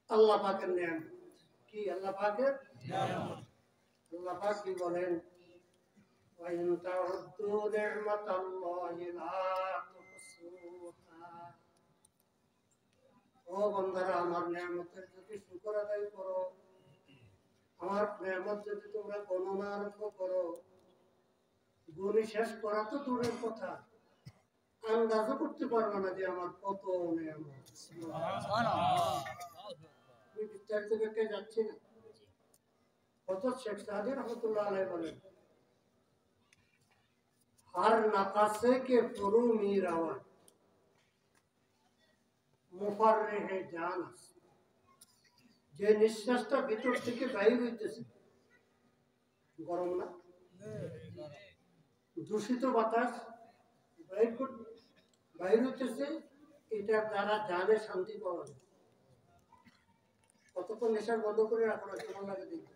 আল্লাহ পাকের নিয়ামত কি আল্লাহ পাকের নিয়ামত আল্লাহ পাক কি বলেন ওয়া ইন তাউদ্দু নি'মাতাল্লাহি লা তুহসুহা ও বান্দারা আমার নিয়ামতের যদি শুকর আদায় করো আমার নিয়ামত যদি তোমরা গণনা আরম্ভ করো গুণী শেষ করা তো দূরের কথা আন্দাজও করতে পারবে না যে আমার কত নিয়ামত সুবহানাল্লাহ আমি বিস্তারিত ব্যাখ্যায় যাচ্ছি না হযরত শেখ সাদি রহমাতুল্লাহ আলাইহি বলেন हर नकासे के फुरू मीरावा मुफर्रिहे जान যে নিঃশ্বাসটা ভিতর থেকে বাইরে হইতেছে গরম না দূষিত বাতাস বাইরে হইতেছে এটার দ্বারা জানে শান্তি পাওয়া যায় কতক্ষণ নেশার বন্ধ করে রাখো না কেমন লাগে দেখবে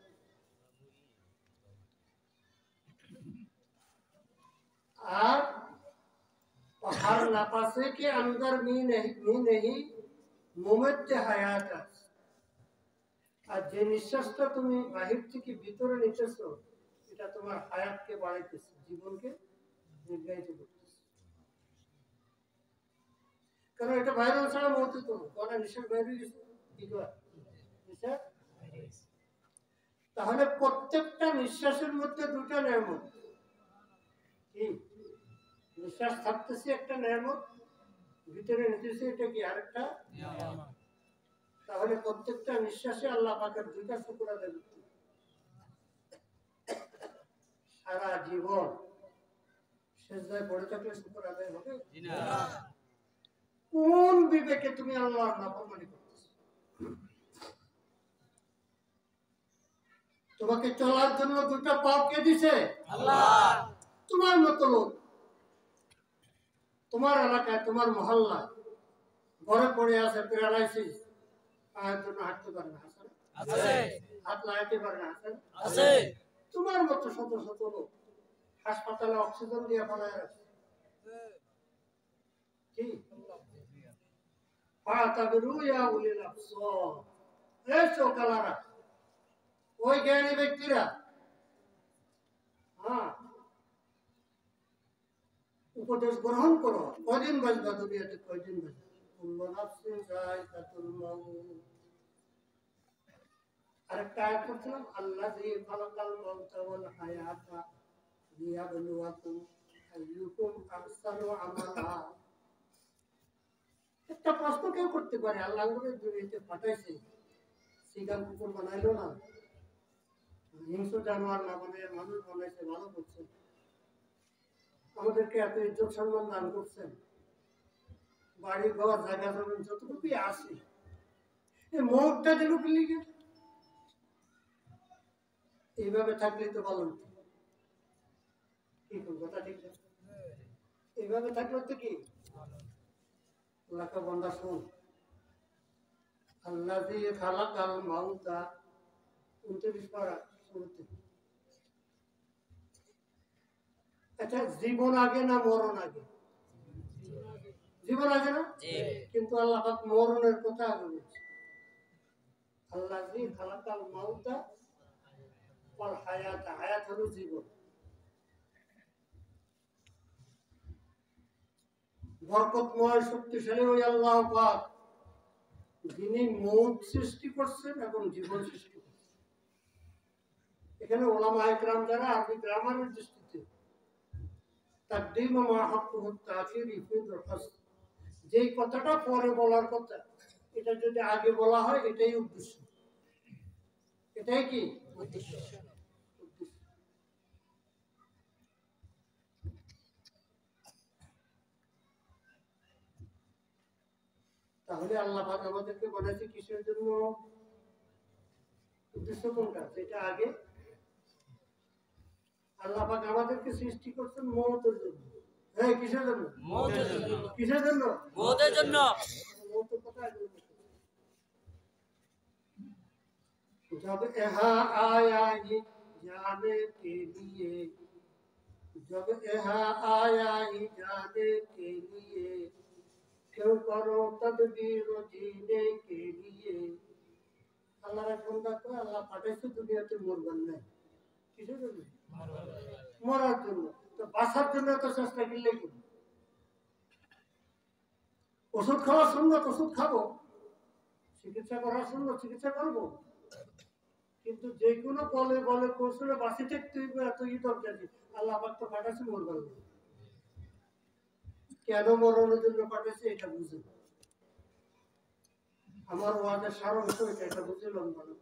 আর हर नफासे के अंदर भी नहीं मुमद्दे हयात আর যে নিঃশ্বাসটা তুমি বাহির থেকে ভিতরে নিতেছো এটা তোমার হায়াতকে বাড়াইতেছে জীবনকে দীর্ঘায়িত করতেছে কারণ এটা বাইরে ছাড়া মরতে তো কোন নিঃশ্বাস বাইরে গেছে কি করে নিঃশ্বাস তাহলে প্রত্যেকটা নিঃশ্বাসের মধ্যে দুটো নিয়ামত কি নিঃশ্বাস থাকতেছে একটা নিয়ামত ভিতরে নিতেছে এটা কি আরেকটা নিয়ামত তাহলে প্রত্যেকটা নিঃশ্বাসে আল্লাহ পাকের দুইটা শুকর আদায় করতে সারা জীবন সেজদায় পড়ে থাকলে শুকর আদায় হবে না কোন বিবেকে তুমি আল্লাহর নাফরমানি করতেছো তোমাকে চলার জন্য দুটো পা কে দিয়েছে আল্লাহ তোমার মত লোক তোমার এলাকায় তোমার মহল্লা ঘরে পড়ে আছে প্যারালাইসিস পায়ের জন্য হাঁটতে পারে না আছে হাত লাগাতে পারে না আছে তোমার মতো শত শত লোক হাসপাতালে অক্সিজেন দিয়ে ফেলায় রাখছে কি ফাতাবিরু ইয়া উলিল আবসার এই চোকালারা ওই জ্ঞানী ব্যক্তিরা হ্যাঁ উপদেশ গ্রহণ করো কয়দিন বাঁচবা দুনিয়াতে কয়দিন বাঁচবা কুল্লু নাফসিন যায়কাতুল মাউত আরেকটা আয়াত পড়ছিলাম আল্লাযী খালাকাল মাউতা ওয়াল হায়াতা লিয়াবলুয়াকুম আইয়ুকুম আহসানু আমালা একটা প্রশ্ন কেউ করতে পারে আল্লাহ আমাদের দুনিয়াতে পাঠাইছে সিগার কুকুর বানাইলো না হিংস্র জানোয়ার না বানায় মানুষ বানাইছে ভালো করছে আমাদেরকে এত ইজ্জত সম্মান দান করছেন বাড়ি ঘর জায়গা জমি যতটুকুই আছে এই মৌতটা দিল কি লিখে এইভাবে থাকলে তো ভালো হতো কি কথা ঠিক আছে এইভাবে থাকলে তো কি আল্লাহকে বান্দা শুন আল্লাযী খালাকাল মাউতা 29 পারা শুরুতে আচ্ছা জীবন আগে না মরণ আগে জীবন আগে না কিন্তু আল্লাহ পাক মরণের কথা আগে বলছে আল্লাযী খালাকাল মাউতা ওয়াল হায়াতা হায়াত হলো জীবন বরকতময় শক্তিশালী ওই আল্লাহ পাক যিনি মৌত সৃষ্টি করছেন এবং জীবন সৃষ্টি করছেন এখানে উলামায়ে কেরাম যারা আরবি গ্রামারের দৃষ্টিতে তাকদীম মা হাক্কুহু তাখির ইফিদুল হাসন যেই কথাটা পরে বলার কথা এটা যদি আগে বলা হয় এটাই উদ্দেশ্য এটাই কি উদ্দেশ্য তাহলে আল্লাহ পাক আমাদেরকে বলেছে কিসের জন্য উদ্দেশ্য কোনটা যেটা আগে আল্লাহ পাক আমাদেরকে সৃষ্টি করছেন মওতের জন্য এই কিসের জন্য মওতের জন্য কিসের জন্য মওতের জন্য মওতের কথা আগে जब यहाँ आया ही जाने के लिए जब यहाँ आया ही जाने के लिए क्यों करो तदबीर जीने के लिए আল্লাহ পাঠাইছে দুনিয়াতে মরবার নাই, কিসের জন্য? মরার জন্য। তো বাঁচার জন্য এত চেষ্টা করলে কি? ওষুধ খাওয়া সুন্নত, ওষুধ খাবো, চিকিৎসা করার সুন্নত, চিকিৎসা করবো, কিন্তু যে কোনো বলে বলে কৌশলে বাঁচি থাকতে হইবে, এত ই দরকার নেই। আল্লাহ পাক তো পাঠাইছে মরবার না, কেন মরণের জন্য পাঠাইছে এটা বুঝে। আমার ওয়াজের সারাংশ এটা বুঝলাম ভালো।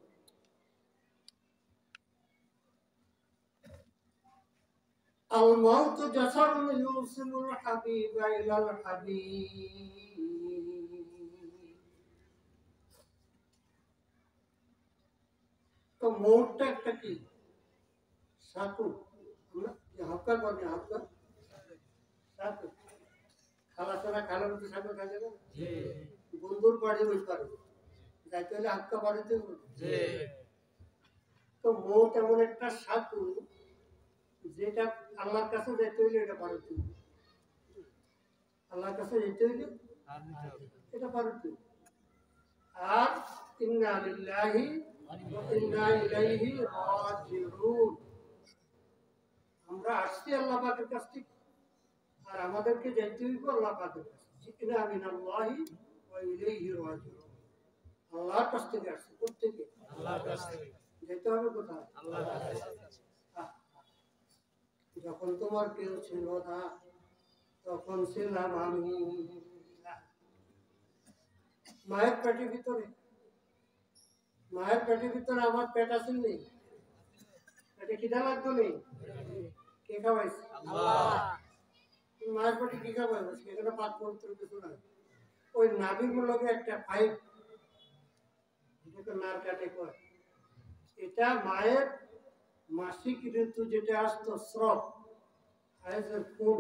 আল মাউতু জাসারুন ইউসিলুল হাবিবা ইলাল হাবিব। তো মৌতটা একটা কি সাকু, আমরা হাক্কা করি, হাক্কা সাকু খালা ছাড়া খালার মধ্যে সাকু থাকে না, বন্ধুর বাড়ি ওই পারে যাইতে হলে হাক্কা বাড়িতে। তো মৌত এমন একটা সাকু যেটা আল্লাহর কাছে যেতে হইলে এটা পারতে, আল্লাহর কাছে যেতে হইলে এটা পারতে। আর ইন্না লিল্লাহি ওয়া ইন্না ইলাইহি রাজিউন, আমরা আসছি আল্লাহ পাকের কাছ থেকে, আর আমাদেরকে যেতে হইব আল্লাহ পাকের কাছে। জিনা মিনাল্লাহি ওয়া ইলাইহি রাজিউন, আল্লাহর কাছ থেকে আসছে। কোথেকে? আল্লাহর কাছ থেকে। যেতে হবে কোথায়? আল্লাহর কাছে। যখন তোমার কেউ ছিল না তখন ছিলাম আমি। মায়ের পেটের ভিতরে, মায়ের পেটের ভিতরে আমার পেট আছে নেই, পেটে খিদা লাগতো নেই, কে খাওয়াইছে? মায়ের পেটে কি খাওয়াইছে? সেখানে পাক পবিত্র কিছু নাই, ওই নাভির লগে একটা পাইপ, যেটাকে নার কাটে কয়, এটা মায়ের মাসিক ঋতু যেটা আসতো স্রব, আয়ের খুন,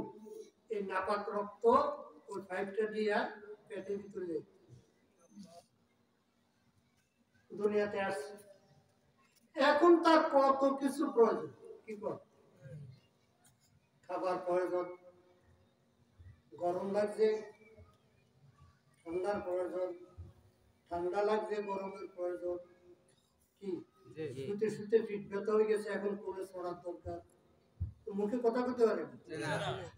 এই নাপাক রক্ত ওই পাইপটা দিয়া পেটের ভিতরে যায়, দুনিয়াতে আসছে। এখন তার কত কিছু প্রয়োজন, কি কর, খাবার প্রয়োজন, গরম লাগছে ঠান্ডার প্রয়োজন, ঠান্ডা লাগছে গরমের প্রয়োজন, কি শুতে শুতে পিঠ ব্যথা হয়ে গেছে, এখন কোলে ছড়ার দরকার, মুখে কথা বলতে পারে না।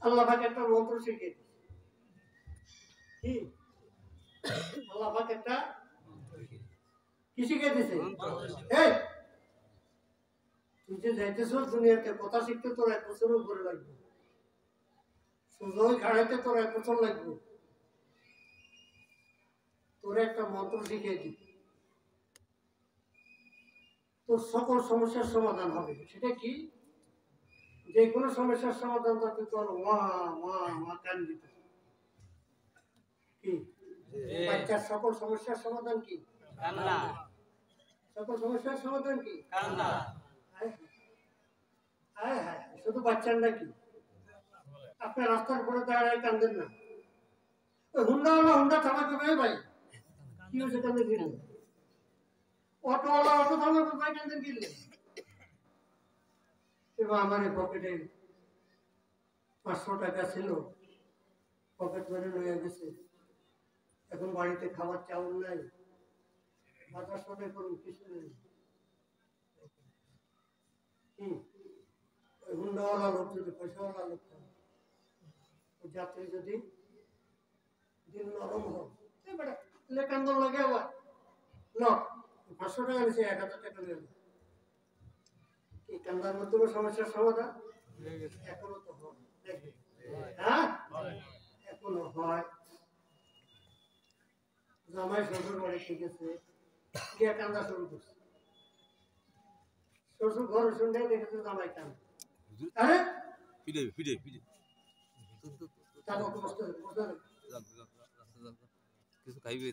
আল্লাহ পাক একটা মন্ত্র শিখিয়ে দিয়েছে, কি আল্লাহ পাক একটা কি শিখিয়ে দিয়েছে? এই তুই যে যাইতেছ দুনিয়াতে, কথা শিখতে তোর 1 বছর উপরে লাগবে, সুযোগ খাড়াইতে তোর 1 বছর লাগবে, তোর একটা মন্ত্র শিখিয়ে দিই, তোর সকল সমস্যার সমাধান হবে। সেটা কি? যে কোনো সমস্যার সমাধান করতে তোর মা মা মা কান দিতে, কি বাচ্চার সকল সমস্যার সমাধান কি? কান্না। সকল সমস্যার সমাধান কি? কান্না। হ্যাঁ হ্যাঁ, শুধু বাচ্চার নাকি, আপনার রাস্তার উপরে দাঁড়ায় কান্দেন না, ওই হুন্ডাওয়ালা হুন্ডা থামাকে ভাই ভাই কি হয়েছে কান্দে গেলে, অটোওয়ালা অটো থামাকে ভাই কান্দেন গেলে, এবং আমার পকেটে 500 টাকা ছিল, পকেট মেরে লইয়া গেছে, এখন বাড়িতে খাবার চাউল নাই, বাজার সদাই করুন কিছু নেই, ওই হুন্ডাওয়ালা লোক যদি, পয়সাওয়ালা লোক, যাত্রী যদি দিন নরম হোক, কান্দন লাগে, আবার লোক 500 টাকা নিচ্ছে, 1000 টাকা নিয়ে কি কান্দার মধ্যে সমস্যার সমাধান? এখনো তো হয়, হ্যাঁ এখনো হয়। জামাই শ্বশুর বাড়ি শিখেছে, গিয়ে কান্দা শুরু করছে, শ্বশুর ঘরে শুনে দেখেছে জামাই কান্দে, আরে ফিরে ফিরে ফিরে কিছু খাইবে,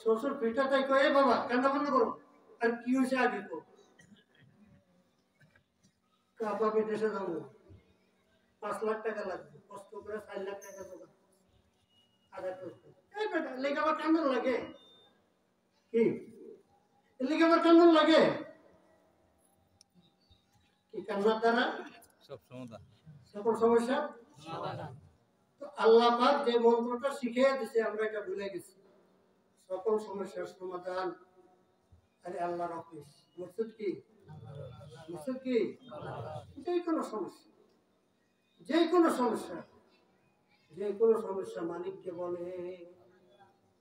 শ্বশুর পিঠা তাই কয়ে বাবা কান্না বন্ধ করো, আর কি হয়েছে আগে তো কাপা বিদেশে যাবো, 5 লাখ টাকা লাগবে, কষ্ট করে 4 লাখ টাকা জোগাড়, আদায় করতে, এই বেটা লেগে আবার কান্দন লাগে, কি লেগে আবার কান্দন লাগে, কি কান্নার দ্বারা সব সমাধান, সকল সমস্যা সমাধান। তো আল্লাহ পাক যে মন্ত্রটা শিখিয়ে দিয়েছে আমরা এটা ভুলে গেছি, সকল সমস্যার সমাধান আরে আল্লাহর অফিস, মসজিদ কি? মসজিদ কি? যে কোনো সমস্যা, যে কোনো সমস্যা, যে কোনো সমস্যা মালিককে বলে,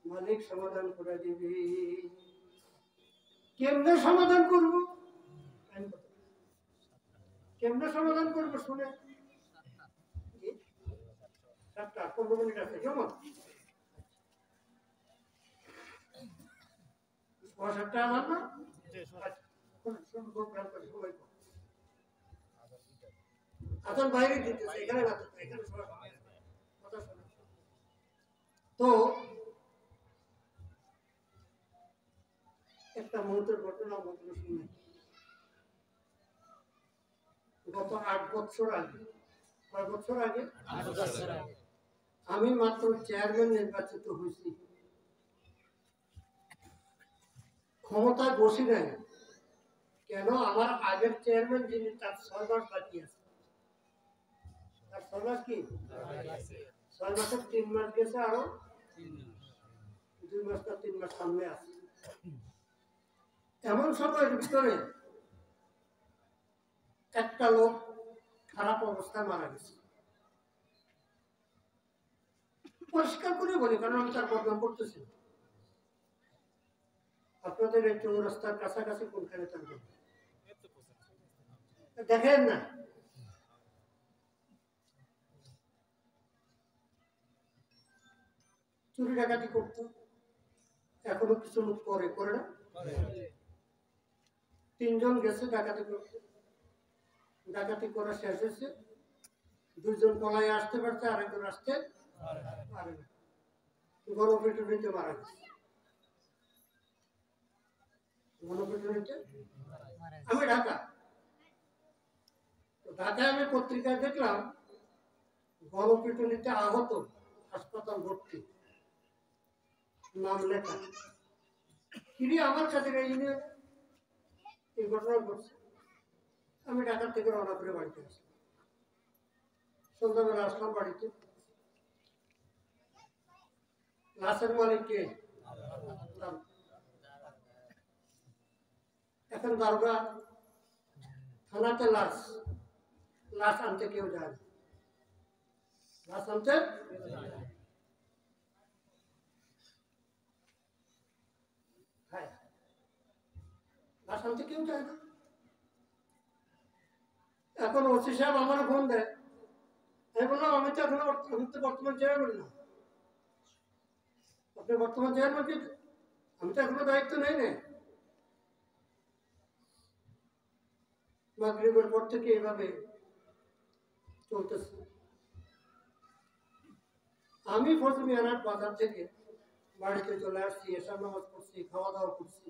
মালিক সমাধান করে দিবে। কেমনে সমাধান করবো? কেমনে সমাধান করবো শুনে? 7:15 আছে কেমন? 7:15 আমার না? আচ্ছা বাইরে দিতেছে, এখানে না, এখানে কথা শোনা। তো একটা মুহূর্তের ঘটনা বলতে শুনে, গত 8 বছর আগে, কয় বছর আগে? 8 বছর আগে আমি মাত্র চেয়ারম্যান নির্বাচিত হয়েছি, ক্ষমতায় বসি নাই। কেন? আমার আগের চেয়ারম্যান যিনি, তার 6 মাস বাকি আছে। তার 6 মাস কি? 6 মাসের 3 মাস গেছে, আরো 2 মাস না 3 মাস সামনে আছে। এমন সময়ের ভিতরে একটা লোক খারাপ অবস্থায় মারা গেছে। পরিষ্কার করে বলি, কারণ আমি তার বদনাম করতেছি। আপনাদের এই চৌরাস্তার কাছাকাছি কোনখানে তার ঘর? দেখেন না, চুরি ডাকাতি করতো, এখনো কিছু লোক করে, করে না? 3 জন গেছে ডাকাতি করতে, ডাকাতি করা শেষ হয়েছে, 2 জন পলায় আসতে পারছে, আরেকজন আসতে পারে না, গণপিটুনিতে মারা গেছে। গণপিটুনিতে আমি ঢাকা, ঢাকায় আমি পত্রিকায় দেখলাম গণপিটুনিতে আহত, হাসপাতাল ভর্তি, নাম লেখা। কিরে আমার কাছে এই ঘটনা ঘটছে। আমি ঢাকা থেকে রওনা করে বাড়িতে আসলাম, সন্ধ্যাবেলা আসলাম বাড়িতে। লাশের মালিক কে? এখন দারোগা থানাতে লাশ, লাশ আনতে কেউ যায় না, লাশ আনতে লাশ আনতে কেউ যায় না। এখন ওসি সাহেব আমার ফোন দেয়, আমি বললাম আমি তো এখনো, আমি তো বর্তমান চেয়ারম্যান না। আপনি বর্তমান চেয়ারম্যান কি? আমি তো এখনো দায়িত্ব নেই না। মাগরিবের পর থেকে এভাবে চলতেছে। আমি ফজর মিয়ানার বাজার থেকে বাড়িতে চলে আসছি, এশার নামাজ পড়ছি, খাওয়া দাওয়া করছি।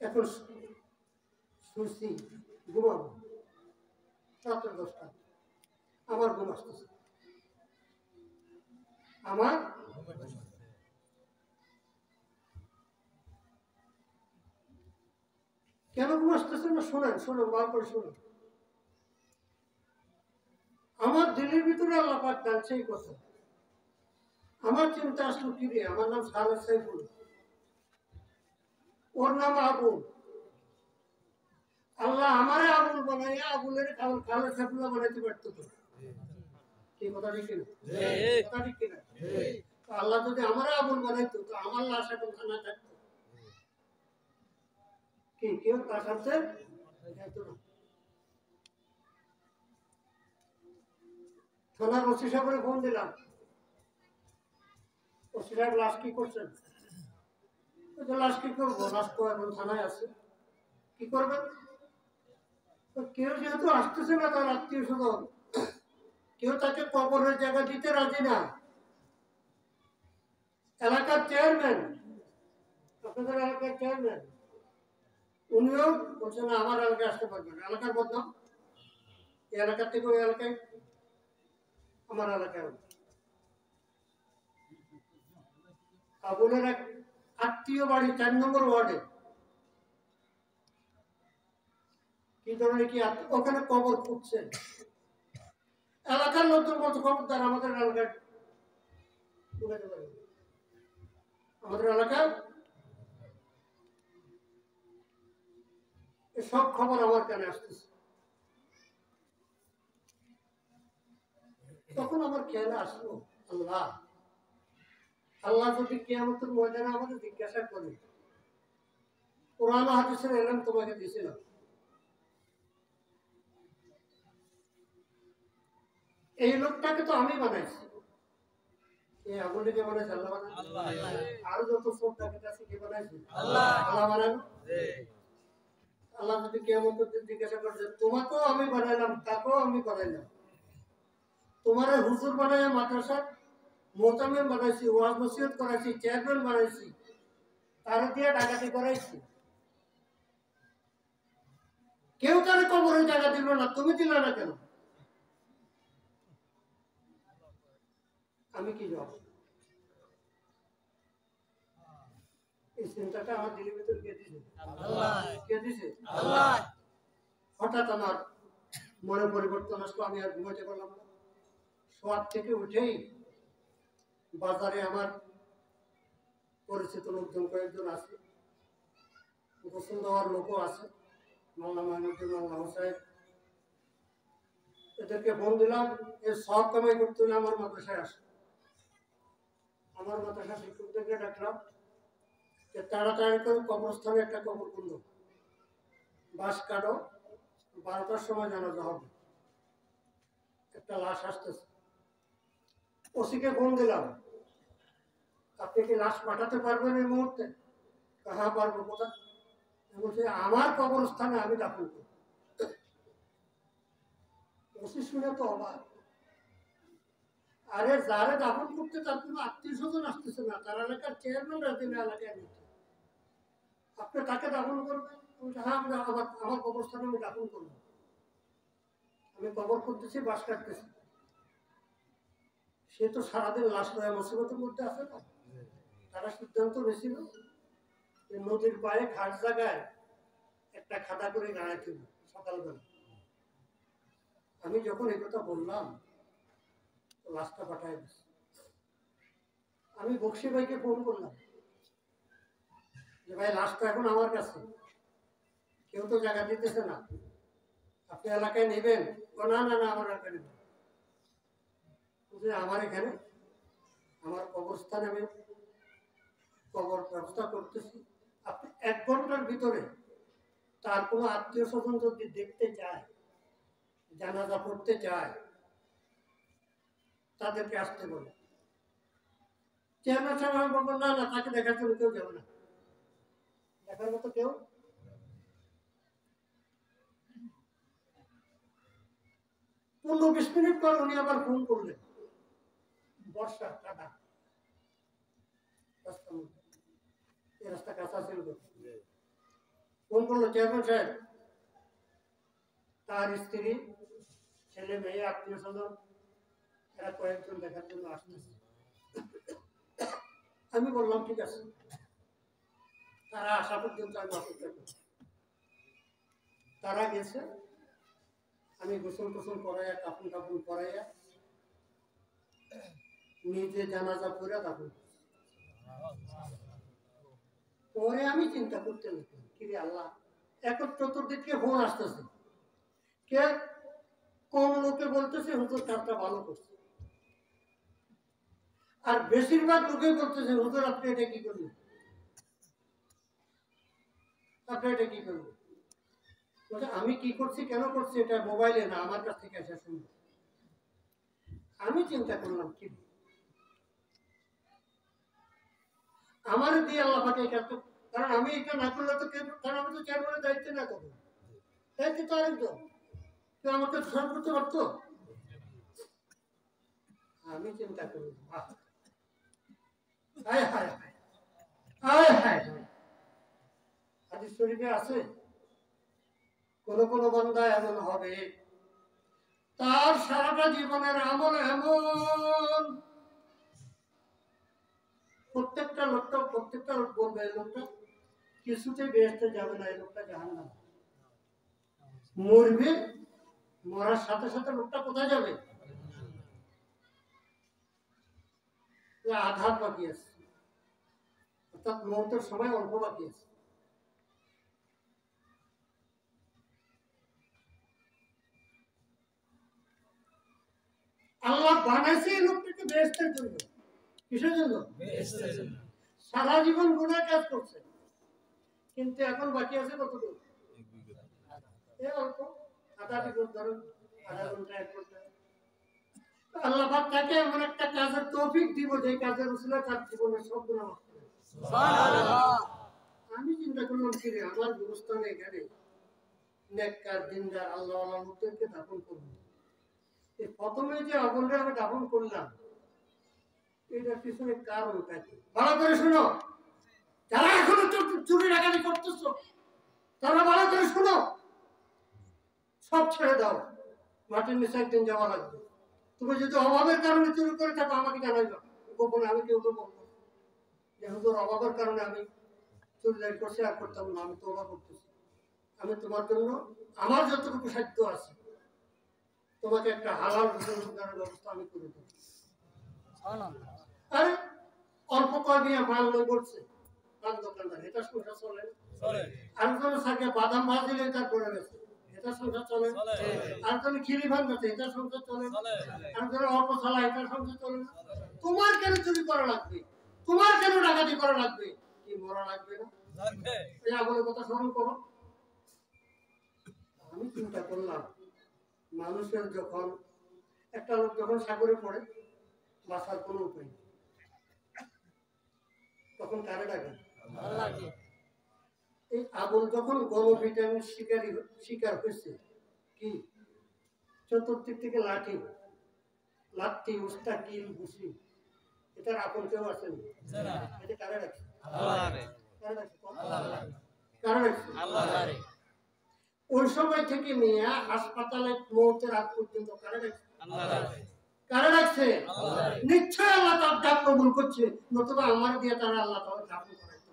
এখন শুনছি ঘুমাবো, রাতের 10টা, আমার ঘুম আসতেছে, আমার কেন ঘুম আসতেছে না? শোনেন, শোনেন, বার করে শোনেন। আমার দিলের ভিতরে আল্লাহ পাক জানছে এই কথা। আমার চিন্তা আসলো কি রে, আমার নাম সালেহ সাইফুল, ওর নাম আবুল। আল্লাহ আমারে আবুল বানাইয়া আবুলের খালেদ সাইফুল্লাহ বানাইতে পারতো তো। কি কথা ঠিক কিনা? কথা ঠিক কিনা? আল্লাহ যদি আমারে আবুল বানাইতো, তো আমার লাশ এখন থানা থাকতো, কি কেউ তার সাথে যেত না। থানার ওসি সাহেবের ফোন দিলাম, ওসি সাহেব লাশ কি করছেন? লাশ কি করবো, লাশ তো এখন থানায় আছে, কি করবেন? কেউ যেহেতু আসতেছে না, তার আত্মীয় স্বজন, কেউ তাকে কবরের জায়গা দিতে রাজি না। এলাকার চেয়ারম্যান, আপনাদের এলাকার চেয়ারম্যান, উনিও বলছেন না আমার এলাকায় আসতে পারবেন, এলাকার বদনাম, এই এলাকার থেকে ওই এলাকায়, আমার এলাকায়। আবুলের এক আত্মীয় বাড়ি 4 নম্বর ওয়ার্ডে, কি ধরনের কি ওখানে কবর খুঁজছে। এলাকার লোকজন বলছে খবরদার আমাদের এলাকায় ঢুকাতে পারবে, আমাদের এলাকায় এসব খবর আমার কানে আসতেছে। তখন আমার খেয়াল আসলো, আল্লাহ আল্লাহ যদি কিয়ামতের ময়দানে আমাদের জিজ্ঞাসা করে, কোরআন হাদিসের এলেম তোমাকে দিয়েছিলাম, এই লোকটাকে তো আমি বানাইছি, এই আগুনটাকে বানাইছে আল্লাহ বানাইছে? আর যত চোর ডাকাত আছে কে বানাইছে? আল্লাহ বানানো। আল্লাহ যদি কিয়ামতের দিন জিজ্ঞাসা করে, তোমাকেও আমি বানাইলাম, তাকেও আমি বানাইলাম, তোমার হুজুর বানাই মাদ্রাসা মোতামেম বানাইছি, ওয়াজ নসিহত করাইছি, চেয়ারম্যান বানাইছি, তার দিয়ে ডাকাতি করাইছি, কেউ তার কবরে জায়গা দিল না, তুমি দিল না কেন? আমি কি জবাব? এই চিন্তাটা আমার দিলের ভিতর কে দিছে? কে দিছে? হঠাৎ আমার মনে পরিবর্তন আসলো, আমি আর ঘুমাইতে পারলাম না। শোয়ার থেকে উঠেই বাজারে আমার পরিচিত লোকজন কয়েকজন আছে, গোসল দেওয়ার লোকও আছে, মাওলানা মাইনুদ্দিন, মাওলানা সাহেব, এদেরকে ফোন দিলাম, এর সব কামাই করতে হলে আমার মাদ্রাসায় আসে। আমার মাদ্রাসা শিক্ষকদেরকে ডাকলাম, তাড়াতাড়ি করে কবরস্থানে একটা কবর কুণ্ড বাঁশ কাটো, 12টার সময় জানাজা হবে, একটা লাশ আসতেছে। ওসিকে ফোন দিলাম, আপনি কি লাশ পাঠাতে পারবেন এই মুহূর্তে? হ্যাঁ পারবো। কোথায়? বলছে আমার কবরস্থানে আমি দাফন করব। ওসি শুনে তো অবাক, আরে যারে দাফন করতে তার কোনো আত্মীয় স্বজন আসতেছে না, তার এলাকার চেয়ারম্যান রাজধানী এলাকায় নিচ্ছে, আপনি তাকে দাফন করবেন? হ্যাঁ আমার কবরস্থানে আমি দাফন করবো। আমি কবর করতেছি, বাঁশ কাটতেছি, সে তো সারাদিন লাশ নয় মুসিবতের মধ্যে আছে না। তারা সিদ্ধান্ত নিয়েছিল যে নদীর পায়ে ঘাট জায়গায় একটা খাতা করে গাড়াই ছিল সকালবেলা। আমি যখন এই কথা বললাম, লাশটা পাঠায় দিচ্ছি। আমি বক্সি ভাইকে ফোন করলাম যে ভাই লাশটা এখন আমার কাছে, কেউ তো জায়গা দিতেছে না, আপনি এলাকায় নেবেন? না না না, আমার এলাকায় নেবেন। আমার এখানে আমার কবরস্থানে আমি কবর ব্যবস্থা করতেছি, আপনি 1 ঘন্টার ভিতরে তার কোনো আত্মীয় স্বজন যদি দেখতে চায়, জানাজা পড়তে চায়, তাদেরকে আসতে বলে। চেয়ারম্যান সাহেব বলবো না না, তাকে দেখার জন্য কেউ যাবে না, দেখার মতো কেউ। 15-20 মিনিট পর উনি আবার ফোন করলেন, বর্ষা কাদা রাস্তা কাঁচা ছিল, ফোন করলো চেয়ারম্যান সাহেব, তার স্ত্রী, ছেলে মেয়ে, আত্মীয় স্বজন এরা কয়েকজন দেখার জন্য আসতেছে। আমি বললাম ঠিক আছে, তারা আসা পর্যন্ত আমি অপেক্ষা করি। তারা গেছে, আমি গোসল টোসল করাইয়া, কাপড় কাপড় করাইয়া, নিজে জানাজা পড়ে কাপড়। পরে আমি চিন্তা করতে লাগলাম, কি রে আল্লাহ, এখন চতুর্দিকে ফোন আসতেছে, কে কোন লোকে বলতেছে হুজুর কাজটা ভালো করছে, আর বেশিরভাগ লোকে বলতেছে হুজুর আপনি এটা কি করলেন, আপনি এটা কি করলেন। আমি কি করছি, কেন করছি, এটা মোবাইলে না, আমার কাছ থেকে এসে শুনবো। আমি চিন্তা করলাম কি আমার দিয়ে আল্লাহ পাকে এটা তো, কারণ আমি এটা না করলে তো কেউ, কারণ আমি তো চেয়ারম্যানের দায়িত্বে না করবো, দায়িত্ব তো আরেকজন, কেউ আমাকে দোষারোপ করতে পারতো। আমি চিন্তা করি, হায় হায় হায় হায়, হাদিস শরীফে আছে কোন কোন বান্দা এমন হবে তার সারাটা জীবনের আমল এমন, প্রত্যেকটা লোক বলবে এই লোকটা কিছুতে বেহেশতে যাবে না, এই লোকটা জাহান্নামে মরবে, মরার সাথে সাথে লোকটা কোথায় যাবে? আধার বাকি আছে, অর্থাৎ মৌতের সময় অল্প বাকি আছে। আল্লাহ বানাইছে এই লোকটাকে বেহেশতের জন্য। কিসের জন্য? সারা জীবন গুনাহ কাজ করছে, কিন্তু এখন বাকি আছে কতটুকু? এই অল্প, আধা ঘন্টা, আধা ঘন্টা, 1 ঘন্টা। আল্লাহ পাক তাকে এমন একটা কাজের তৌফিক দিব যে কাজের উসিলায় তার জীবনের সব গুনাহ মাফ করে। সুবহানাল্লাহ। আমি চিন্তা করলাম কি রে, আমার গুরুস্থানে এখানে নেককার দিনদার আল্লাহওয়ালা লোকদেরকে দাফন করবো। এই প্রথমে যে আগুনটা আমি দাফন করলাম, এটার পিছনে কারণটা কি? ভালো করে শোনো, যারা এখনো চুরি ডাকাতি করতেছো তারা ভালো করে শোনো, সব ছেড়ে দাও, মাটির নিচে একদিন যাওয়া লাগবে। তুমি যদি অভাবের কারণে চুরি করে থাকো আমাকে জানাইবা গোপনে, আমি কেউ বলবো যে হুজুর অভাবের কারণে আমি চুরি করছি আর করতাম না, আমি তওবা করতেছি। আমি তোমার জন্য আমার যতটুকু সাধ্য আছে তোমাকে একটা হালাল রোজগারের ব্যবস্থা আমি করে দেব। আরে অল্প কয়েকদিন মাল লই করছে পান দোকানদার, এটা সংসার চলে? আরেকজনের সাথে বাদাম ভাজিলে তার করে গেছে, এটা সংসার চলে? আরেকজনের খিরি ভান গেছে, এটা সংসার চলে? আরেকজনের অল্প চালা, এটা সংসার চলে না? তোমার কেন চুরি করা লাগবে? তোমার কেন ডাকাতি করা লাগবে? কি মরা লাগবে না? এই আগুনের কথা স্মরণ করো। আমি চিন্তা করলাম, মানুষের যখন একটা লোক যখন সাগরে পড়ে বাঁচার কোনো উপায় নেই, তখন কারে ডাকে? এই আগুন যখন গণভিটামিন শিকার হয়েছে, কি চতুর্দিক থেকে লাঠি উস্তা কিল ঘুষি, এটার আপন কেউ আসেনি। এটা কারে ডাকছে? ওই সময় থেকে নিয়ে হাসপাতালে মৌতের আগ পর্যন্ত কারে ডাকছে? নিশ্চয় আল্লাহ তার ডাক কবুল করছে, নতুবা আমার দিয়ে তারা আল্লাহ তাআলা ডাক করাইতো।